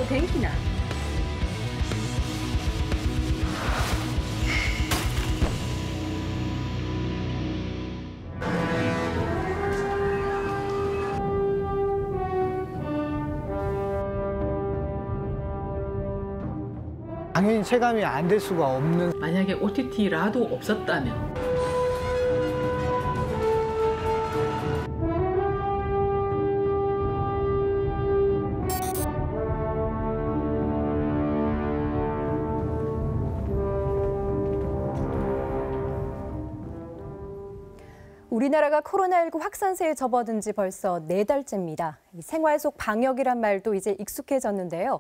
天気なん？ 당연히 체감이 안 될 수가 없는. 만약에 OTT라도 없었다면 우리나라가 코로나19 확산세에 접어든 지 벌써 4달째입니다. 생활 속 방역이란 말도 이제 익숙해졌는데요.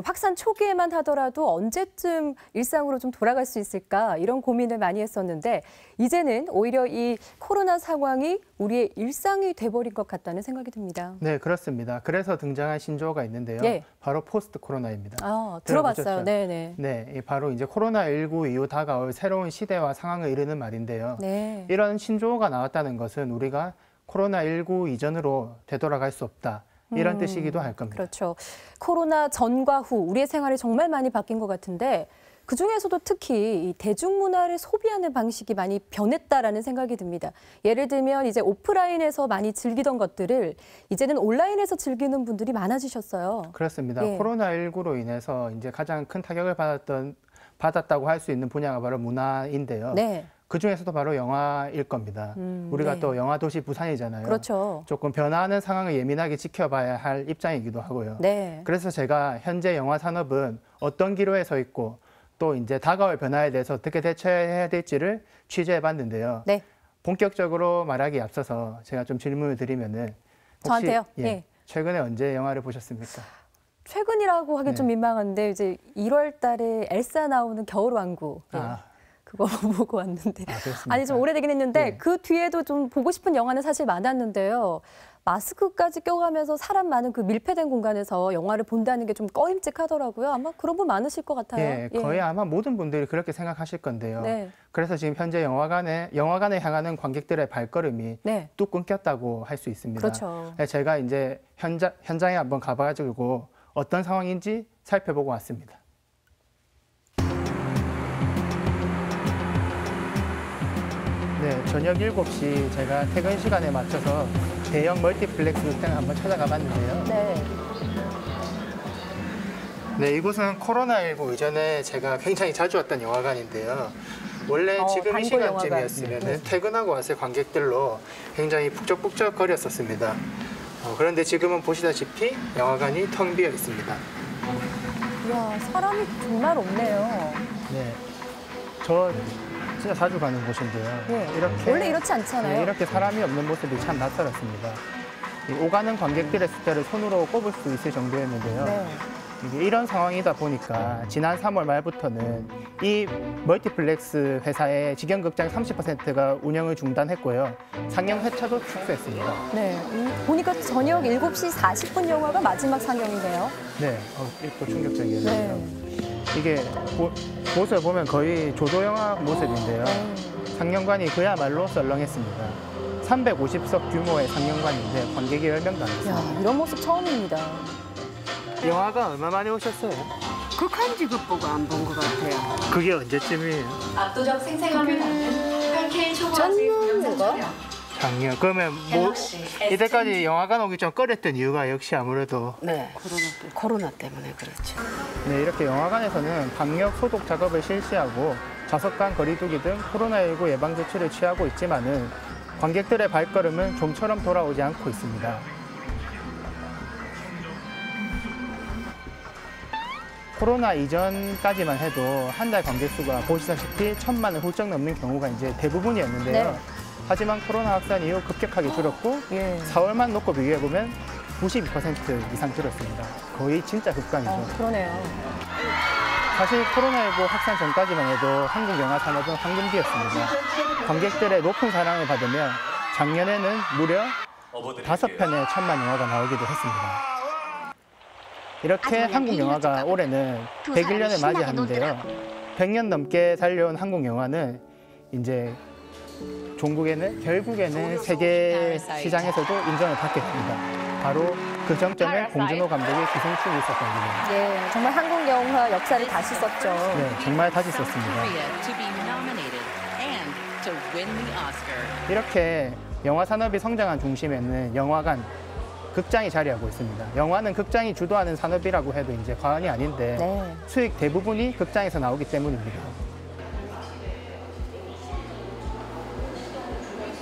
확산 초기에만 하더라도 언제쯤 일상으로 좀 돌아갈 수 있을까 이런 고민을 많이 했었는데 이제는 오히려 이 코로나 상황이 우리의 일상이 돼버린 것 같다는 생각이 듭니다. 네, 그렇습니다. 그래서 등장한 신조어가 있는데요. 예. 바로 포스트 코로나입니다. 들어봤어요. 네네. 네, 바로 이제 코로나19 이후 다가올 새로운 시대와 상황을 이르는 말인데요. 네. 이런 신조어가 나왔다는 것은 우리가 코로나19 이전으로 되돌아갈 수 없다. 이런 뜻이기도 할 겁니다. 그렇죠. 코로나 전과 후 우리의 생활이 정말 많이 바뀐 것 같은데 그중에서도 특히 이 대중문화를 소비하는 방식이 많이 변했다라는 생각이 듭니다. 예를 들면 이제 오프라인에서 많이 즐기던 것들을 이제는 온라인에서 즐기는 분들이 많아지셨어요. 그렇습니다. 예. 코로나19로 인해서 이제 가장 큰 타격을 받았다고 할 수 있는 분야가 바로 문화인데요. 네. 그중에서도 바로 영화일 겁니다. 우리가 네. 또 영화 도시 부산이잖아요. 그렇죠. 조금 변화하는 상황을 예민하게 지켜봐야 할 입장이기도 하고요. 네. 그래서 제가 현재 영화 산업은 어떤 기로에 서 있고 또 이제 다가올 변화에 대해서 어떻게 대처해야 될지를 취재해 봤는데요. 네. 본격적으로 말하기 앞서서 제가 좀 질문을 드리면은 혹시 저한테요? 예, 네. 최근에 언제 영화를 보셨습니까? 최근이라고 하긴 네. 좀 민망한데 이제 1월 달에 엘사 나오는 겨울왕국. 예. 그거 보고 왔는데. 그렇습니까? 아니 좀 오래되긴 했는데 네. 그 뒤에도 좀 보고 싶은 영화는 사실 많았는데요. 마스크까지 껴가면서 사람 많은 그 밀폐된 공간에서 영화를 본다는 게 좀 꺼림칙하더라고요. 아마 그런 분 많으실 것 같아요. 예, 거의 아마 모든 분들이 그렇게 생각하실 건데요. 네. 그래서 지금 현재 영화관에 향하는 관객들의 발걸음이 네. 뚝 끊겼다고 할 수 있습니다. 그렇죠. 네, 제가 이제 현장에 한번 가봐가지고 어떤 상황인지 살펴보고 왔습니다. 네, 저녁 7시 제가 퇴근 시간에 맞춰서 대형 멀티플렉스 극장을 한번 찾아가 봤는데요. 네. 네, 이곳은 코로나19 이전에 제가 굉장히 자주 왔던 영화관인데요. 원래 지금 이 단골 영화관. 시간쯤이었으면 퇴근하고 왔을 관객들로 굉장히 북적북적거렸었습니다. 그런데 지금은 보시다시피 영화관이 텅 비어 있습니다. 이야, 사람이 정말 없네요. 네, 저 진짜 자주 가는 곳인데요. 네. 이렇게 원래 이렇지 않잖아요. 네, 이렇게 사람이 없는 모습이 참 낯설었습니다. 오가는 관객들의 숫자를 손으로 꼽을 수 있을 정도였는데요. 네. 이게 이런 상황이다 보니까 지난 3월 말부터는 이 멀티플렉스 회사의 직영극장 30%가 운영을 중단했고요. 상영 회차도 축소했습니다. 네. 보니까 저녁 7시 40분 영화가 마지막 상영인데요. 네, 또 충격적이었네요. 네. 이게 모습을 보면 거의 조조영화 모습인데요. 상영관이 그야말로 썰렁했습니다. 350석 규모의 상영관인데 관객이 10명도 안 됐습니다. 야, 이런 모습 처음입니다. 영화가 얼마 만에 오셨어요? 극한 직업 보고 안 본 것 같아요. 그게 언제쯤이에요? 압도적 생생함을 담는 8K 초고화질 동영상 촬영. 작년. 그러면 이때까지 영화관 오기 좀 꺼렸던 이유가 역시 아무래도 네, 코로나 때문에 그렇죠. 네, 이렇게 영화관에서는 방역 소독 작업을 실시하고 좌석 간 거리두기 등 코로나19 예방 조치를 취하고 있지만은 관객들의 발걸음은 좀처럼 돌아오지 않고 있습니다. 코로나 이전까지만 해도 한 달 관객 수가 보시다시피 1,000만을 훌쩍 넘는 경우가 이제 대부분이었는데요. 네. 하지만 코로나 확산 이후 급격하게 줄었고 4월만 놓고 비교해보면 92% 이상 줄었습니다. 거의 진짜 급감이죠. 그러네요. 사실 코로나19 확산 전까지만 해도 한국 영화 산업은 황금기였습니다. 관객들의 높은 사랑을 받으며 작년에는 무려 5편의 1,000만 영화가 나오기도 했습니다. 이렇게 한국 영화가 올해는 101년을 맞이하는데요. 100년 넘게 달려온 한국 영화는 이제 결국에는 세계 시장에서도 인정을 받게 됩니다. 바로 그 정점에 봉준호 감독의 기생충이 있었던 거예요. 예, 정말 한국 영화 역사를 다시 썼죠. 네, 정말 다시 썼습니다. 이렇게 영화 산업이 성장한 중심에는 영화관, 극장이 자리하고 있습니다. 영화는 극장이 주도하는 산업이라고 해도 이제 과언이 아닌데 네. 수익 대부분이 극장에서 나오기 때문입니다.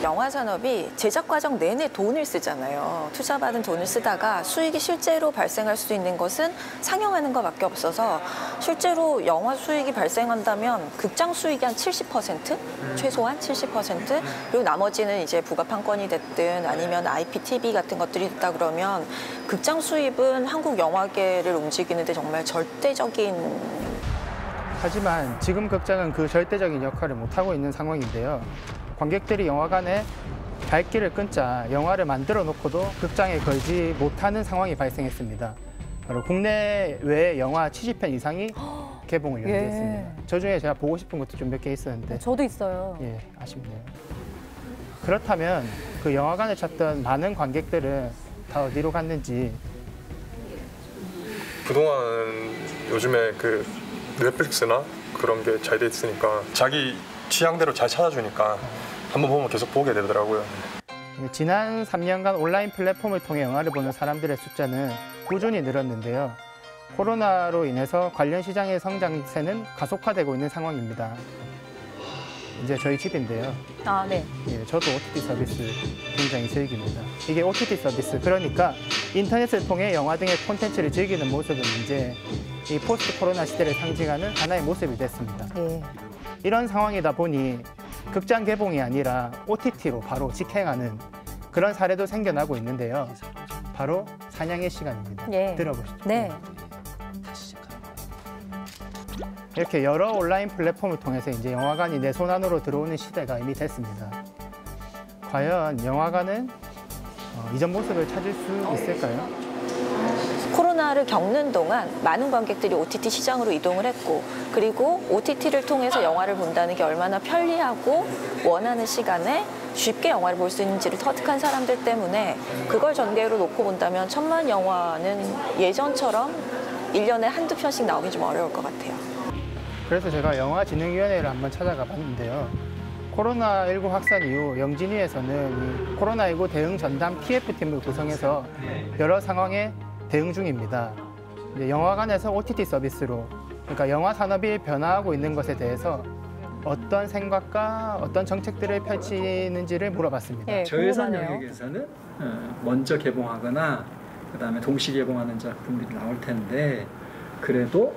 영화 산업이 제작 과정 내내 돈을 쓰잖아요. 투자받은 돈을 쓰다가 수익이 실제로 발생할 수 있는 것은 상영하는 것밖에 없어서 실제로 영화 수익이 발생한다면 극장 수익이 한 70%? 최소한 70%? 그리고 나머지는 이제 부가 판권이 됐든 아니면 IPTV 같은 것들이 됐다 그러면 극장 수입은 한국 영화계를 움직이는데 정말 절대적인. 하지만 지금 극장은 그 절대적인 역할을 못하고 있는 상황인데요. 관객들이 영화관에 발길을 끊자 영화를 만들어 놓고도 극장에 걸지 못하는 상황이 발생했습니다. 바로 국내외 영화 70편 이상이 개봉을 연기했습니다. 예. 저 중에 제가 보고 싶은 것도 좀 몇 개 있었는데 저도 있어요. 예, 아쉽네요. 그렇다면 그 영화관을 찾던 많은 관객들은 다 어디로 갔는지. 그동안 요즘에 그 넷플릭스나 그런 게 잘 돼 있으니까 자기 취향대로 잘 찾아주니까 한번 보면 계속 보게 되더라고요. 지난 3년간 온라인 플랫폼을 통해 영화를 보는 사람들의 숫자는 꾸준히 늘었는데요. 코로나로 인해서 관련 시장의 성장세는 가속화되고 있는 상황입니다. 이제 저희 집인데요. 아, 네. 예, 저도 OTT 서비스 굉장히 즐깁니다. 이게 OTT 서비스, 그러니까 인터넷을 통해 영화 등의 콘텐츠를 즐기는 모습은 이제 이 포스트 코로나 시대를 상징하는 하나의 모습이 됐습니다. 예. 이런 상황이다 보니 극장 개봉이 아니라 OTT로 바로 직행하는 그런 사례도 생겨나고 있는데요. 바로 사냥의 시간입니다. 예. 들어보시죠. 네. 이렇게 여러 온라인 플랫폼을 통해서 이제 영화관이 내 손 안으로 들어오는 시대가 이미 됐습니다. 과연 영화관은 이전 모습을 찾을 수 있을까요? 코로나를 겪는 동안 많은 관객들이 OTT 시장으로 이동을 했고 그리고 OTT를 통해서 영화를 본다는 게 얼마나 편리하고 원하는 시간에 쉽게 영화를 볼 수 있는지를 터득한 사람들 때문에 그걸 전개로 놓고 본다면 천만 영화는 예전처럼 1년에 한두 편씩 나오기 좀 어려울 것 같아요. 그래서 제가 영화진흥위원회를 한번 찾아가 봤는데요. 코로나19 확산 이후 영진위에서는 이 코로나19 대응 전담 TF팀을 구성해서 여러 상황에 대응 중입니다. 이제 영화관에서 OTT 서비스로, 그러니까 영화 산업이 변화하고 있는 것에 대해서 어떤 생각과 어떤 정책들을 펼치는지를 물어봤습니다. 예, 저예산 궁금하네요. 영역에서는 먼저 개봉하거나 그다음에 동시 개봉하는 작품들이 나올 텐데 그래도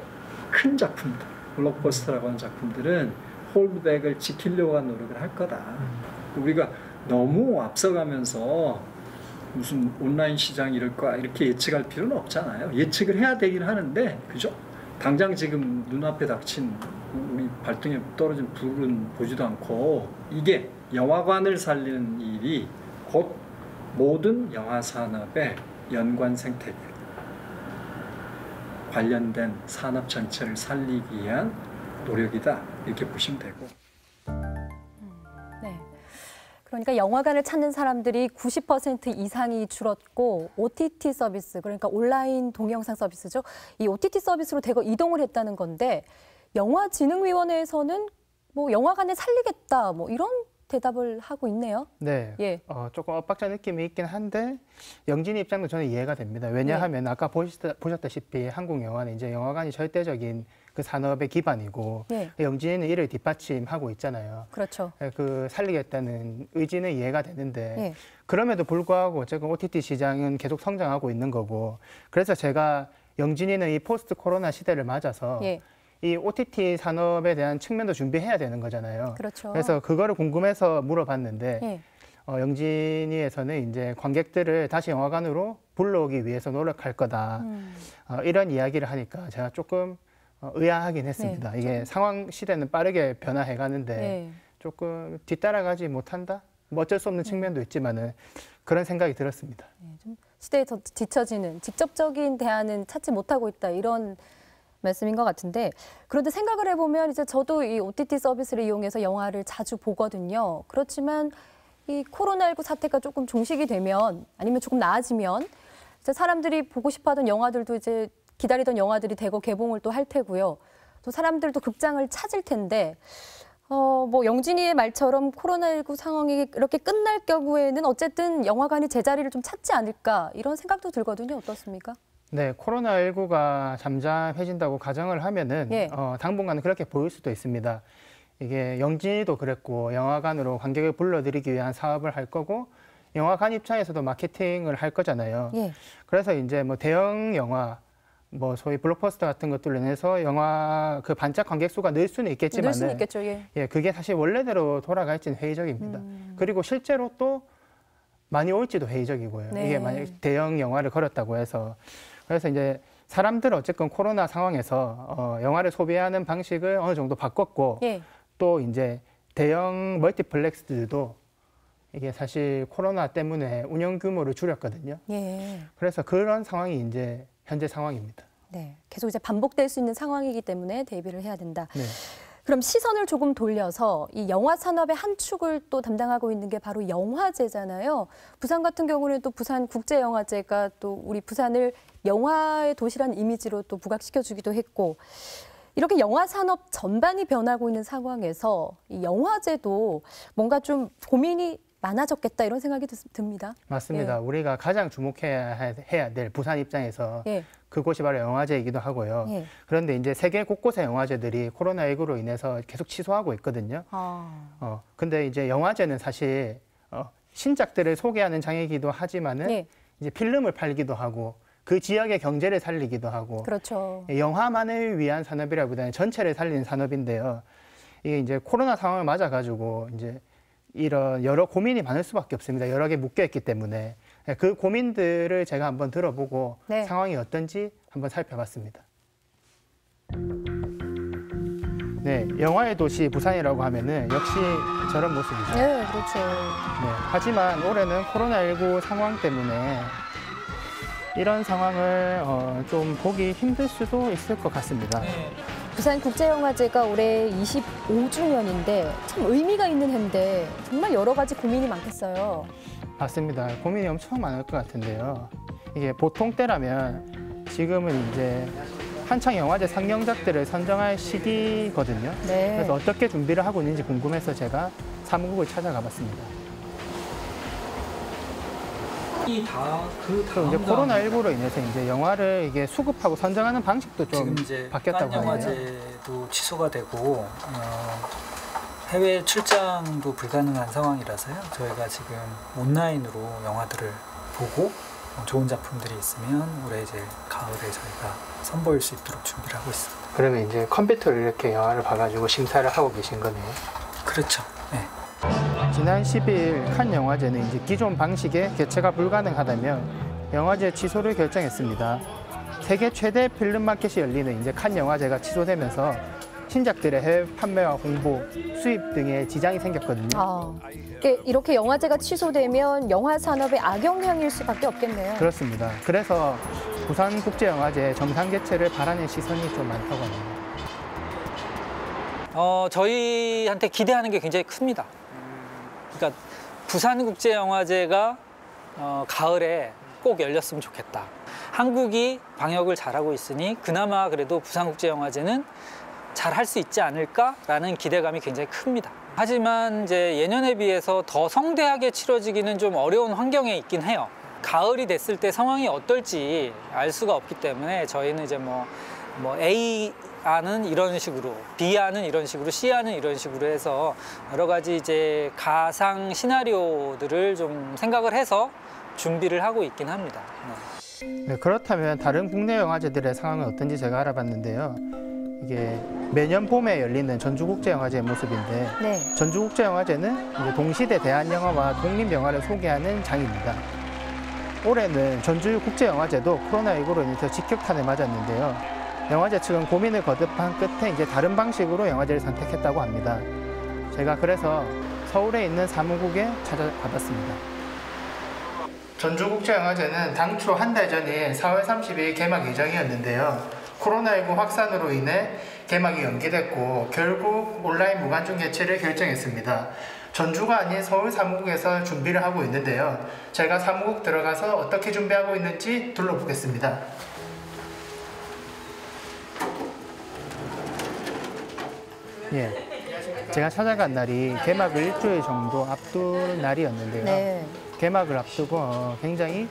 큰 작품들, 블록버스터라고 하는 작품들은 홀드백을 지키려고 하는 노력을 할 거다. 우리가 너무 앞서가면서 무슨 온라인 시장 이럴 거야 이렇게 예측할 필요는 없잖아요. 예측을 해야 되긴 하는데 그죠? 당장 지금 눈앞에 닥친 우리 발등에 떨어진 불은 보지도 않고 이게 영화관을 살리는 일이 곧 모든 영화 산업의 연관 생태계 관련된 산업 전체를 살리기 위한 노력이다 이렇게 보시면 되고. 네. 그러니까 영화관을 찾는 사람들이 90% 이상이 줄었고 OTT 서비스, 그러니까 온라인 동영상 서비스죠. 이 OTT 서비스로 대거 이동을 했다는 건데 영화진흥위원회에서는 뭐 영화관을 살리겠다 뭐 이런 대답을 하고 있네요. 네, 예. 조금 엇박자 느낌이 있긴 한데 영진이 입장도 저는 이해가 됩니다. 왜냐하면 아까 보셨다시피 한국 영화는 이제 영화관이 절대적인 그 산업의 기반이고 예. 영진이는 이를 뒷받침하고 있잖아요. 그렇죠. 그 살리겠다는 의지는 이해가 되는데 예. 그럼에도 불구하고 어쨌든 OTT 시장은 계속 성장하고 있는 거고 그래서 제가 영진이는 이 포스트 코로나 시대를 맞아서 예. 이 OTT 산업에 대한 측면도 준비해야 되는 거잖아요. 그렇죠. 그래서 그거를 궁금해서 물어봤는데 예. 영진이에서는 이제 관객들을 다시 영화관으로 불러오기 위해서 노력할 거다. 이런 이야기를 하니까 제가 조금 의아하긴 했습니다. 네. 이게 상황 시대는 빠르게 변화해가는데 네. 조금 뒤따라가지 못한다? 뭐 어쩔 수 없는 측면도 있지만은 그런 생각이 들었습니다. 네, 좀 시대에 더 뒤처지는 직접적인 대안은 찾지 못하고 있다 이런 말씀인 것 같은데 그런데 생각을 해보면 이제 저도 이 OTT 서비스를 이용해서 영화를 자주 보거든요. 그렇지만 이 코로나19 사태가 조금 종식이 되면 아니면 조금 나아지면 이제 사람들이 보고 싶어하던 영화들도 이제 기다리던 영화들이 대거 개봉을 또 할 테고요. 또 사람들도 극장을 찾을 텐데 뭐 영진이의 말처럼 코로나19 상황이 이렇게 끝날 경우에는 어쨌든 영화관이 제자리를 좀 찾지 않을까 이런 생각도 들거든요. 어떻습니까? 네, 코로나19가 잠잠해진다고 가정을 하면은 예. 당분간은 그렇게 보일 수도 있습니다. 이게 영진이도 그랬고 영화관으로 관객을 불러들이기 위한 사업을 할 거고 영화관 입장에서도 마케팅을 할 거잖아요. 예. 그래서 이제 뭐 대형 영화 뭐 소위 블록버스터 같은 것들로 인해서 영화 그 반짝 관객 수가 늘 수는 있겠지만 늘 수는 있겠죠. 예. 예, 그게 사실 원래대로 돌아갈지는 회의적입니다. 그리고 실제로 또 많이 올지도 회의적이고요. 네. 이게 만약 대형 영화를 걸었다고 해서 그래서 이제 사람들은 어쨌건 코로나 상황에서 영화를 소비하는 방식을 어느 정도 바꿨고 예. 또 이제 대형 멀티플렉스들도 이게 사실 코로나 때문에 운영 규모를 줄였거든요. 예. 그래서 그런 상황이 이제 현재 상황입니다. 네, 계속 이제 반복될 수 있는 상황이기 때문에 대비를 해야 된다. 네. 그럼 시선을 조금 돌려서 이 영화 산업의 한 축을 또 담당하고 있는 게 바로 영화제잖아요. 부산 같은 경우는 또 부산국제영화제가 또 우리 부산을 영화의 도시라는 이미지로 또 부각시켜주기도 했고 이렇게 영화 산업 전반이 변하고 있는 상황에서 이 영화제도 뭔가 좀 고민이 많아졌겠다 이런 생각이 듭니다. 맞습니다. 예. 우리가 가장 주목해야 될 부산 입장에서 예. 그곳이 바로 영화제이기도 하고요. 예. 그런데 이제 세계 곳곳의 영화제들이 코로나19로 인해서 계속 취소하고 있거든요. 근데 이제 영화제는 사실 신작들을 소개하는 장이기도 하지만은 예. 이제 필름을 팔기도 하고 그 지역의 경제를 살리기도 하고 그렇죠. 영화만을 위한 산업이라기보다는 전체를 살리는 산업인데요. 이게 이제 코로나 상황을 맞아가지고 이제 이런 여러 고민이 많을 수밖에 없습니다. 여러 개 묶여있기 때문에 그 고민들을 제가 한번 들어보고 네. 상황이 어떤지 한번 살펴봤습니다. 네, 영화의 도시 부산이라고 하면은 역시 저런 모습이죠. 네, 그렇죠. 네, 하지만 올해는 코로나19 상황 때문에 이런 상황을 좀 보기 힘들 수도 있을 것 같습니다. 부산국제영화제가 올해 25주년인데 참 의미가 있는 해인데 정말 여러 가지 고민이 많겠어요. 맞습니다. 고민이 엄청 많을 것 같은데요. 이게 보통 때라면 지금은 이제 한창 영화제 상영작들을 선정할 시기거든요. 네. 그래서 어떻게 준비를 하고 있는지 궁금해서 제가 사무국을 찾아가 봤습니다. 또 이제 코로나19로 인해서 이제 영화를 이게 수급하고 선정하는 방식도 좀 지금 이제 바뀌었다고 하네요. 영화제도 취소가 되고 해외 출장도 불가능한 상황이라서요. 저희가 지금 온라인으로 영화들을 보고 좋은 작품들이 있으면 올해 이제 가을에 저희가 선보일 수 있도록 준비를 하고 있습니다. 그러면 이제 컴퓨터를 이렇게 영화를 봐가지고 심사를 하고 계신 거네요. 그렇죠. 네. 지난 10일 칸 영화제는 이제 기존 방식의 개최가 불가능하다며 영화제 취소를 결정했습니다. 세계 최대 필름 마켓이 열리는 이제 칸 영화제가 취소되면서 신작들의 해외 판매와 홍보, 수입 등에 지장이 생겼거든요. 이렇게 영화제가 취소되면 영화 산업에 악영향일 수밖에 없겠네요. 그렇습니다. 그래서 부산국제영화제 정상 개최를 바라는 시선이 좀 많다고 합니다. 저희한테 기대하는 게 굉장히 큽니다. 그러니까 부산국제영화제가 가을에 꼭 열렸으면 좋겠다. 한국이 방역을 잘하고 있으니 그나마 그래도 부산국제영화제는 잘 할 수 있지 않을까라는 기대감이 굉장히 큽니다. 하지만 이제 예년에 비해서 더 성대하게 치러지기는 좀 어려운 환경에 있긴 해요. 가을이 됐을 때 상황이 어떨지 알 수가 없기 때문에 저희는 이제 뭐 A안은 이런 식으로, B안은 이런 식으로, C안은 이런 식으로 해서 여러 가지 이제 가상 시나리오들을 좀 생각을 해서 준비를 하고 있긴 합니다. 네, 그렇다면 다른 국내 영화제들의 상황은 어떤지 제가 알아봤는데요. 이게 매년 봄에 열리는 전주국제영화제의 모습인데 네. 전주국제영화제는 이제 동시대 대한영화와 독립영화를 소개하는 장입니다. 올해는 전주국제영화제도 코로나19로 인해서 직격탄을 맞았는데요. 영화제 측은 고민을 거듭한 끝에 이제 다른 방식으로 영화제를 선택했다고 합니다. 제가 그래서 서울에 있는 사무국에 찾아가봤습니다. 전주국제영화제는 당초 한 달 전인 4월 30일 개막 예정이었는데요. 코로나19 확산으로 인해 개막이 연기됐고 결국 온라인 무관중 개최를 결정했습니다. 전주가 아닌 서울 사무국에서 준비를 하고 있는데요. 제가 사무국 들어가서 어떻게 준비하고 있는지 둘러보겠습니다. 예, 제가 찾아간 날이 개막을 일주일 정도 앞둔 날이었는데요. 네. 개막을 앞두고 굉장히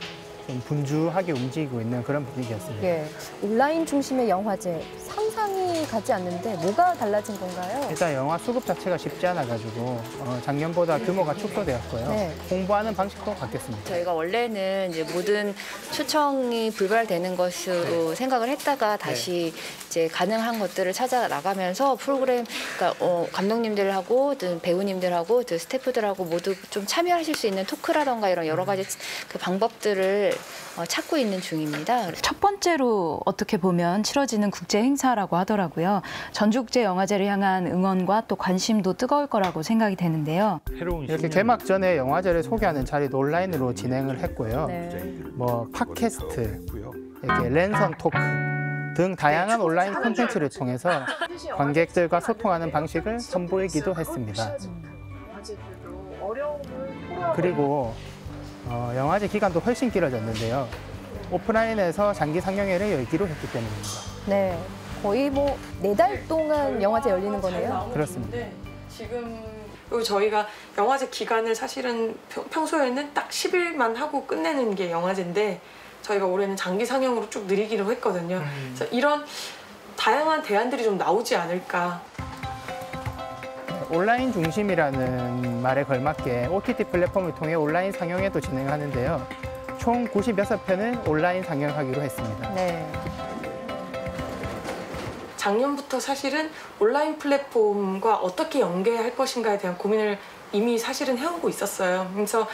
좀 분주하게 움직이고 있는 그런 분위기였습니다. 예. 온라인 중심의 영화제 상상이 가지 않는데 뭐가 달라진 건가요? 일단 영화 수급 자체가 쉽지 않아가지고 작년보다 규모가 축소되었고요. 네. 홍보하는 방식도 바뀌었습니다. 저희가 원래는 이제 모든 초청이 불발되는 것으로 생각을 했다가 다시 이제 가능한 것들을 찾아 나가면서 프로그램, 그러니까 감독님들하고 또 배우님들하고 또 스태프들하고 모두 좀 참여하실 수 있는 토크라던가 이런 여러 가지 그 방법들을 찾고 있는 중입니다. 첫 번째로 어떻게 보면 치러지는 국제 행사라고 하더라고요. 전주국제영화제를 향한 응원과 또 관심도 뜨거울 거라고 생각이 되는데요. 이렇게 개막 전에 영화제를 소개하는 자리도 온라인으로 진행을 했고요. 네. 뭐 팟캐스트, 이렇게 랜선 토크 등 다양한 온라인 콘텐츠를 통해서 관객들과 소통하는 방식을 선보이기도 했습니다. 그리고 영화제 기간도 훨씬 길어졌는데요. 오프라인에서 장기 상영회를 열기로 했기 때문입니다. 네. 거의 뭐 4달 동안 영화제 열리는 거네요. 그렇습니다. 지금 그리고 저희가 영화제 기간을 사실은 평소에는 딱 10일만 하고 끝내는 게 영화제인데 저희가 올해는 장기 상영으로 쭉 늘리기로 했거든요. 그래서 이런 다양한 대안들이 좀 나오지 않을까. 온라인 중심이라는 말에 걸맞게 OTT 플랫폼을 통해 온라인 상영회도 진행하는데요. 총 96편을 온라인 상영하기로 했습니다. 네. 작년부터 사실은 온라인 플랫폼과 어떻게 연계할 것인가에 대한 고민을 이미 사실은 해오고 있었어요. 그래서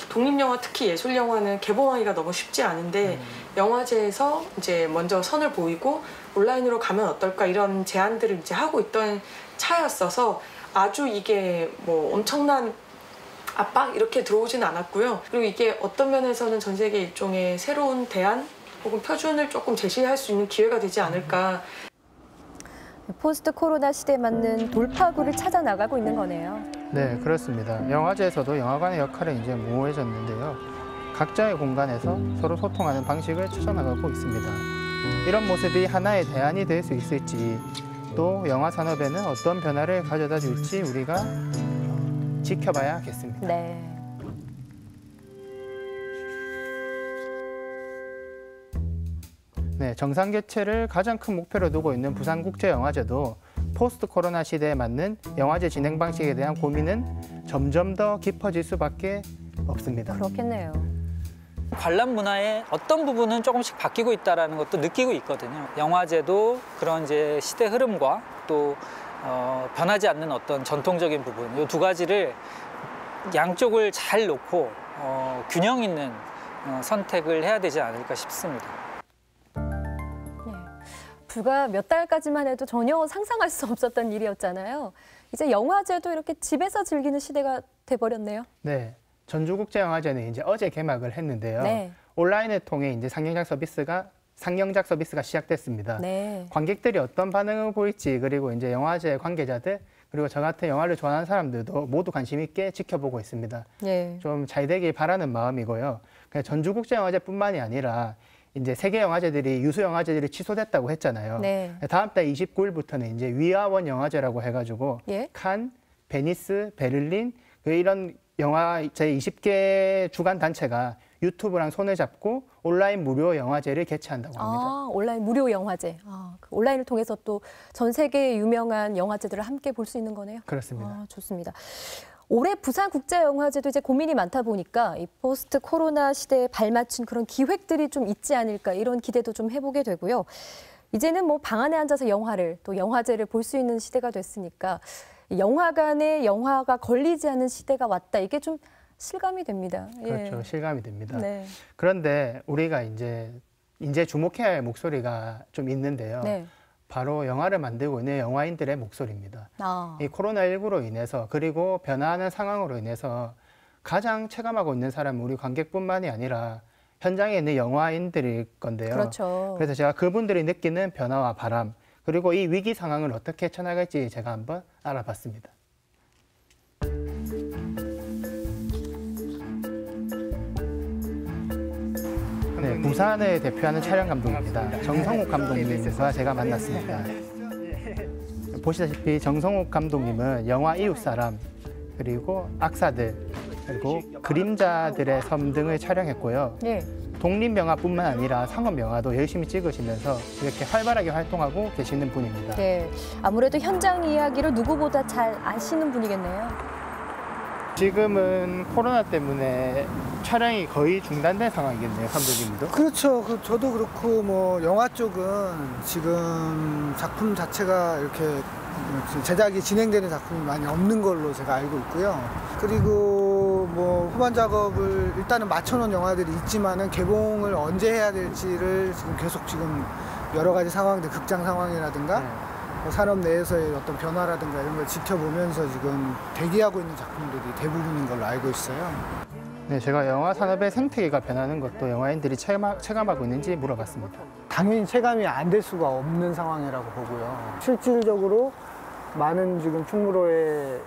독립영화, 특히 예술영화는 개봉하기가 너무 쉽지 않은데 영화제에서 이제 먼저 선을 보이고 온라인으로 가면 어떨까 이런 제안들을 이제 하고 있던 차였어서 아주 이게 뭐 엄청난 압박 이렇게 들어오지는 않았고요. 그리고 이게 어떤 면에서는 전 세계 일종의 새로운 대안 혹은 표준을 조금 제시할 수 있는 기회가 되지 않을까. 포스트 코로나 시대에 맞는 돌파구를 찾아 나가고 있는 거네요. 네, 그렇습니다. 영화제에서도 영화관의 역할은 이제 모호해졌는데요. 각자의 공간에서 서로 소통하는 방식을 찾아나가고 있습니다. 이런 모습이 하나의 대안이 될 수 있을지, 또 영화 산업에는 어떤 변화를 가져다 줄지 우리가 지켜봐야겠습니다. 네. 네, 정상 개최를 가장 큰 목표로 두고 있는 부산국제영화제도 포스트 코로나 시대에 맞는 영화제 진행 방식에 대한 고민은 점점 더 깊어질 수밖에 없습니다. 그렇겠네요. 관람 문화의 어떤 부분은 조금씩 바뀌고 있다는 것도 느끼고 있거든요. 영화제도 그런 이제 시대 흐름과 또 변하지 않는 어떤 전통적인 부분, 이 두 가지를 양쪽을 잘 놓고 균형 있는 선택을 해야 되지 않을까 싶습니다. 불과 몇 달까지만 해도 전혀 상상할 수 없었던 일이었잖아요. 이제 영화제도 이렇게 집에서 즐기는 시대가 돼버렸네요. 네, 전주국제영화제는 이제 어제 개막을 했는데요. 네. 온라인을 통해 이제 상영작 서비스가 시작됐습니다. 네. 관객들이 어떤 반응을 보일지, 그리고 이제 영화제 관계자들, 그리고 저 같은 영화를 좋아하는 사람들도 모두 관심 있게 지켜보고 있습니다. 네. 좀 잘 되길 바라는 마음이고요. 그냥 전주국제영화제뿐만이 아니라 이제 세계 영화제들이 유수 영화제들이 취소됐다고 했잖아요. 네. 다음 달 29일부터는 이제 위아원 영화제라고 해가지고 예? 칸, 베니스, 베를린 이런 영화제 20개 주간 단체가 유튜브랑 손을 잡고 온라인 무료 영화제를 개최한다고 합니다. 아, 온라인 무료 영화제. 그 온라인을 통해서 또 전 세계의 유명한 영화제들을 함께 볼 수 있는 거네요. 그렇습니다. 좋습니다. 올해 부산국제영화제도 이제 고민이 많다 보니까 이 포스트 코로나 시대에 발맞춘 그런 기획들이 좀 있지 않을까 이런 기대도 좀 해보게 되고요. 이제는 뭐 방 안에 앉아서 영화를 또 영화제를 볼 수 있는 시대가 됐으니까 영화관에 영화가 걸리지 않은 시대가 왔다. 이게 좀 실감이 됩니다. 그렇죠. 예. 실감이 됩니다. 네. 그런데 우리가 이제 주목해야 할 목소리가 좀 있는데요. 네. 바로 영화를 만들고 있는 영화인들의 목소리입니다. 이 코로나19로 인해서 그리고 변화하는 상황으로 인해서 가장 체감하고 있는 사람은 우리 관객뿐만이 아니라 현장에 있는 영화인들일 건데요. 그렇죠. 그래서 제가 그분들이 느끼는 변화와 바람, 그리고 이 위기 상황을 어떻게 쳐나갈지 제가 한번 알아봤습니다. 네, 부산을 대표하는 촬영 감독입니다. 정성욱 감독님과 제가 만났습니다. 보시다시피 정성욱 감독님은 영화 이웃사람, 그리고 악사들, 그리고 그림자들의 섬 등을 촬영했고요. 네. 독립영화뿐만 아니라 상업영화도 열심히 찍으시면서 이렇게 활발하게 활동하고 계시는 분입니다. 네, 아무래도 현장 이야기를 누구보다 잘 아시는 분이겠네요. 지금은 코로나 때문에 촬영이 거의 중단된 상황이겠네요, 감독님도. 그렇죠. 저도 그렇고 뭐 영화 쪽은 지금 작품 자체가 이렇게 제작이 진행되는 작품이 많이 없는 걸로 제가 알고 있고요. 그리고 뭐 후반 작업을 일단은 맞춰놓은 영화들이 있지만은 개봉을 언제 해야 될지를 지금 여러 가지 상황들, 극장 상황이라든가 산업 내에서의 어떤 변화라든가 이런 걸 지켜보면서 지금 대기하고 있는 작품들이 대부분인 걸로 알고 있어요. 네, 제가 영화 산업의 생태계가 변하는 것도 영화인들이 체감하고 있는지 물어봤습니다. 당연히 체감이 안 될 수가 없는 상황이라고 보고요. 실질적으로 많은 지금 충무로에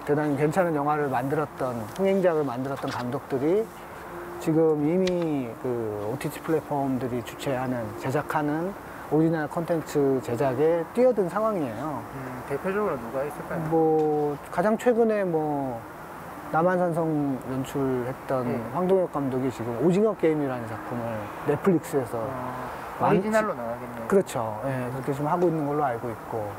대단히 괜찮은 영화를 만들었던, 흥행작을 만들었던 감독들이 지금 이미 그 OTT 플랫폼들이 주최하는, 제작하는 오리지널 콘텐츠 제작에 뛰어든 상황이에요. 대표적으로 누가 있을까요? 뭐 가장 최근에 뭐 남한산성 연출했던 황동혁 감독이 지금 오징어 게임이라는 작품을 넷플릭스에서 오리지널로 나가겠네요. 그렇죠. 예, 그렇게 지금 하고 있는 걸로 알고 있고.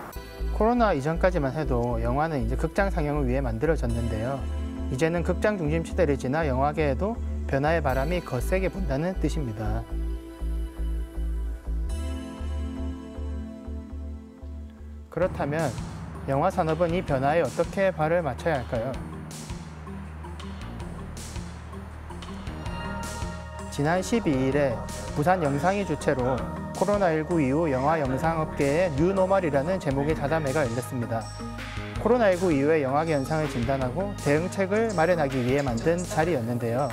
코로나 이전까지만 해도 영화는 이제 극장 상영을 위해 만들어졌는데요. 이제는 극장 중심 시대를 지나 영화계에도 변화의 바람이 거세게 분다는 뜻입니다. 그렇다면 영화 산업은 이 변화에 어떻게 발을 맞춰야 할까요? 지난 12일에 부산 영상이 주최로 코로나19 이후 영화 영상업계의 뉴노멀이라는 제목의 자담회가 열렸습니다. 코로나19 이후의 영화계 현상을 진단하고 대응책을 마련하기 위해 만든 자리였는데요.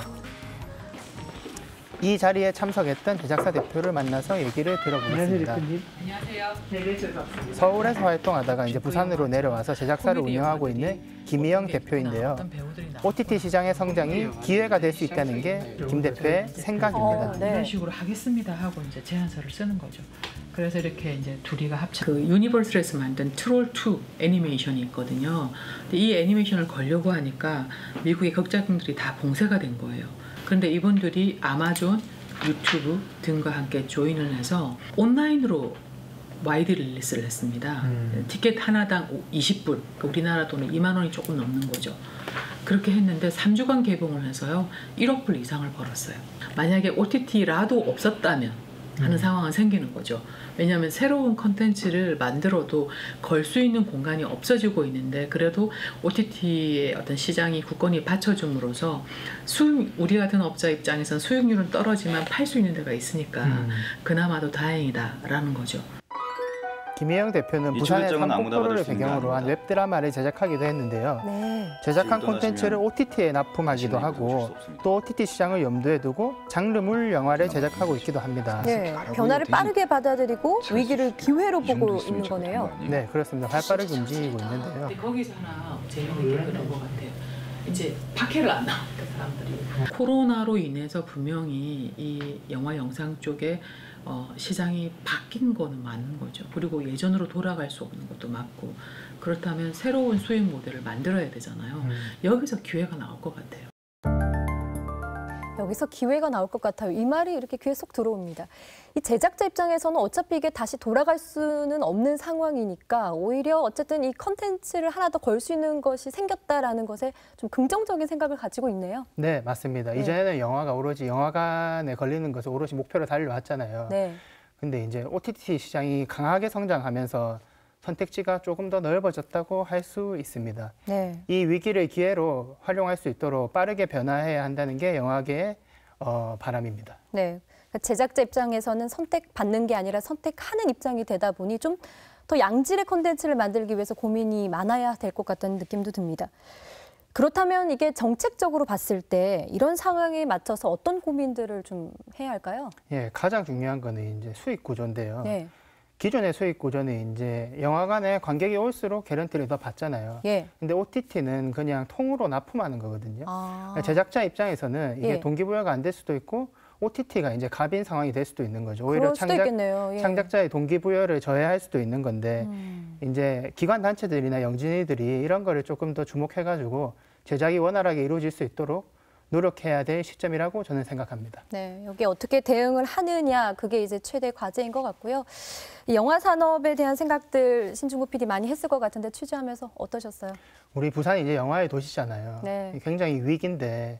이 자리에 참석했던 제작사 대표를 만나서 얘기를 들어보겠습니다. 안녕하세요. 서울에서 활동하다가 이제 부산으로 내려와서 제작사를 운영하고 있는 김희영 대표인데요. OTT 시장의 성장이 기회가 될 수 있다는 게 김 대표의 생각입니다. 이런 식으로 하겠습니다 하고 이제 제안서를 쓰는 거죠. 그래서 이렇게 이제 둘이가 그 유니버설에서 만든 트롤2 애니메이션이 있거든요. 근데 이 애니메이션을 걸려고 하니까 미국의 극작품들이 다 봉쇄가 된 거예요. 그런데 이분들이 아마존, 유튜브 등과 함께 조인을 해서 온라인으로 와이드 릴리스를 했습니다. 티켓 하나당 20불, 우리나라 돈은 2만 원이 조금 넘는 거죠. 그렇게 했는데 3주간 개봉을 해서요 1억 불 이상을 벌었어요. 만약에 OTT라도 없었다면 하는 상황은 생기는 거죠. 왜냐하면 새로운 컨텐츠를 만들어도 걸 수 있는 공간이 없어지고 있는데 그래도 OTT의 어떤 시장이 굳건히 받쳐줌으로써 우리 같은 업자 입장에서는 수익률은 떨어지만 팔 수 있는 데가 있으니까 그나마도 다행이다라는 거죠. 김혜영 대표는 부산의 삼국도를 배경으로 한 웹드라마를 제작하기도 했는데요. 네. 제작한 콘텐츠를 OTT에 납품하기도 하고 또 OTT 시장을 염두에 두고 장르물 영화를 제작하고 있기도 합니다. 네, 변화를 빠르게 받아들이고 위기를 기회로 보고 있는 거네요. 네, 그렇습니다. 활발하게 움직이고 있는데요. 거기서 하나 재미있게 그런 것 같아요. 이제 박해를 안 나오니까 사람들이. 코로나로 인해서 분명히 이 영화 영상 쪽에 시장이 바뀐 거는 맞는 거죠. 그리고 예전으로 돌아갈 수 없는 것도 맞고 그렇다면 새로운 수익 모델을 만들어야 되잖아요. 여기서 기회가 나올 것 같아요. 여기서 기회가 나올 것 같아요. 이 말이 이렇게 귀에 쏙 들어옵니다. 이 제작자 입장에서는 어차피 이게 다시 돌아갈 수는 없는 상황이니까 오히려 어쨌든 이 컨텐츠를 하나 더 걸 수 있는 것이 생겼다라는 것에 좀 긍정적인 생각을 가지고 있네요. 네, 맞습니다. 네. 이전에는 영화가 오로지 영화관에 걸리는 것을 오롯이 목표로 달려왔잖아요. 네. 근데 이제 OTT 시장이 강하게 성장하면서 선택지가 조금 더 넓어졌다고 할 수 있습니다. 네. 이 위기를 기회로 활용할 수 있도록 빠르게 변화해야 한다는 게 영화계의 바람입니다. 네. 제작자 입장에서는 선택받는 게 아니라 선택하는 입장이 되다 보니 좀 더 양질의 콘텐츠를 만들기 위해서 고민이 많아야 될 것 같다는 느낌도 듭니다. 그렇다면 이게 정책적으로 봤을 때 이런 상황에 맞춰서 어떤 고민들을 좀 해야 할까요? 예, 가장 중요한 거는 이제 수익 구조인데요. 네. 기존의 수익 구조는 이제 영화관에 관객이 올수록 개런티를 더 받잖아요. 예. 근데 OTT는 그냥 통으로 납품하는 거거든요. 아. 제작자 입장에서는 이게 예. 동기부여가 안 될 수도 있고 OTT가 이제 갑인 상황이 될 수도 있는 거죠. 오히려 그럴 수도 있겠네요. 예. 창작자의 동기부여를 저해할 수도 있는 건데 이제 기관 단체들이나 영진이들이 이런 거를 조금 더 주목해가지고 제작이 원활하게 이루어질 수 있도록 노력해야 될 시점이라고 저는 생각합니다. 네, 여기 어떻게 대응을 하느냐 그게 이제 최대 과제인 것 같고요. 이 영화 산업에 대한 생각들 신중구 PD 많이 했을 것 같은데 취재하면서 어떠셨어요? 우리 부산이 이제 영화의 도시잖아요. 네. 굉장히 위기인데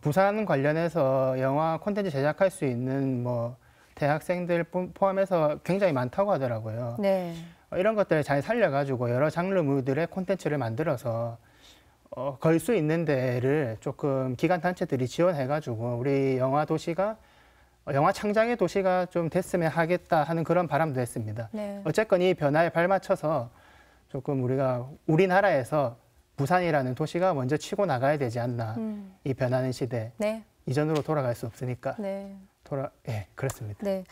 부산 관련해서 영화 콘텐츠 제작할 수 있는 뭐 대학생들 포함해서 굉장히 많다고 하더라고요. 네. 이런 것들을 잘 살려가지고 여러 장르들의 콘텐츠를 만들어서 걸 수 있는 데를 조금 기관 단체들이 지원해가지고 우리 영화 도시가 영화 창작의 도시가 좀 됐으면 하겠다 하는 그런 바람도 했습니다. 네. 어쨌건 이 변화에 발맞춰서 조금 우리가 우리나라에서 부산이라는 도시가 먼저 치고 나가야 되지 않나. 이 변하는 시대. 네. 이전으로 돌아갈 수 없으니까. 네. 예, 그렇습니다. 네.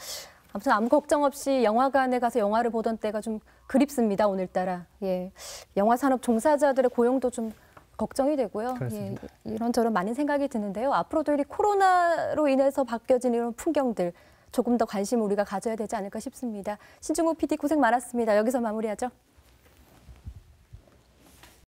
아무튼 아무 걱정 없이 영화관에 가서 영화를 보던 때가 좀 그립습니다, 오늘따라. 예. 영화 산업 종사자들의 고용도 좀 걱정이 되고요. 예, 이런저런 많은 생각이 드는데요. 앞으로도 이 코로나로 인해서 바뀌어진 이런 풍경들 조금 더 관심을 우리가 가져야 되지 않을까 싶습니다. 신중호 PD 고생 많았습니다. 여기서 마무리하죠.